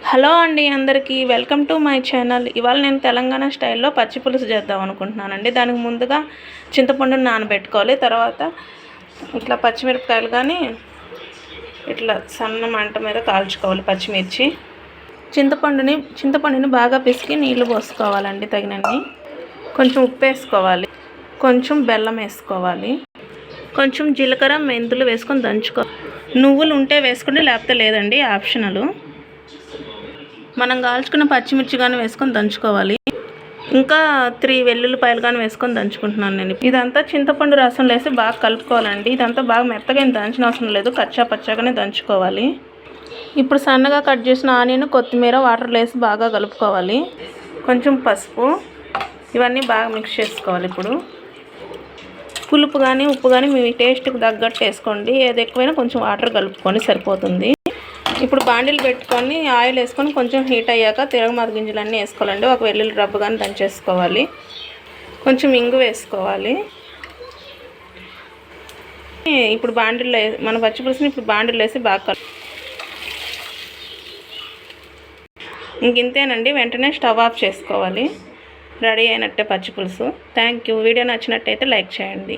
Hello అండి అందరికీ welcome to my channel. ఇవాళ నేను తెలంగాణ స్టైల్లో పచ్చి పులుసు చేద్దాం అనుకుంటున్నానండి. దానికి ముందుగా చింతపండుని నానబెట్టుకోవాలి. తర్వాత ఇట్లా పచ్చిమిరపకాయలు కానీ ఇట్లా సన్న మంట మీద కాల్చుకోవాలి. పచ్చిమిర్చి చింతపండుని బాగా పిసికి నీళ్లు పోసుకోవాలండి తగినన్ని. కొంచెం ఉప్పు వేసుకోవాలి, కొంచెం బెల్లం వేసుకోవాలి, కొంచెం జీలకర్ర మెంతులు వేసుకొని దంచుకోవాలి. నువ్వులు ఉంటే వేసుకోండి, లేకపోతే లేదండి, ఆప్షనల్. మనం కాల్చుకున్న పచ్చిమిర్చి కానీ వేసుకొని దంచుకోవాలి. ఇంకా 3 వెల్లుల్లిపాయలు కానీ వేసుకొని దంచుకుంటున్నాను నేను. ఇదంతా చింతపండు రసం వేసి బాగా కలుపుకోవాలండి. ఇదంతా బాగా మెత్తగా దంచిన అవసరం లేదు, కచ్చా పచ్చాగానే దంచుకోవాలి. ఇప్పుడు సన్నగా కట్ చేసిన ఆనియన్, కొత్తిమీర వాటర్ వేసి బాగా కలుపుకోవాలి. కొంచెం పసుపు, ఇవన్నీ బాగా మిక్స్ చేసుకోవాలి. ఇప్పుడు పులుపు కానీ ఉప్పు కానీ మీ టేస్ట్కి తగ్గట్టు వేసుకోండి. ఏది ఎక్కువైనా కొంచెం వాటర్ కలుపుకొని సరిపోతుంది. ఇప్పుడు బాండిలు పెట్టుకొని ఆయిల్ వేసుకొని కొంచెం హీట్ అయ్యాక తిరగమాత గింజలన్నీ వేసుకోవాలండి. ఒక వెల్లుల్లి రబ్బు కానీ దంచేసుకోవాలి. కొంచెం ఇంగు వేసుకోవాలి. ఇప్పుడు బాండిల్లో మన పచ్చిపులుసుని ఇప్పుడు బాండిల్లో వేసి బాగా ఇంతేనండి. వెంటనే స్టవ్ ఆఫ్ చేసుకోవాలి. రెడీ అయినట్టే పచ్చిపులుసు. Thank you. వీడియో నచ్చినట్టయితే లైక్ చేయండి.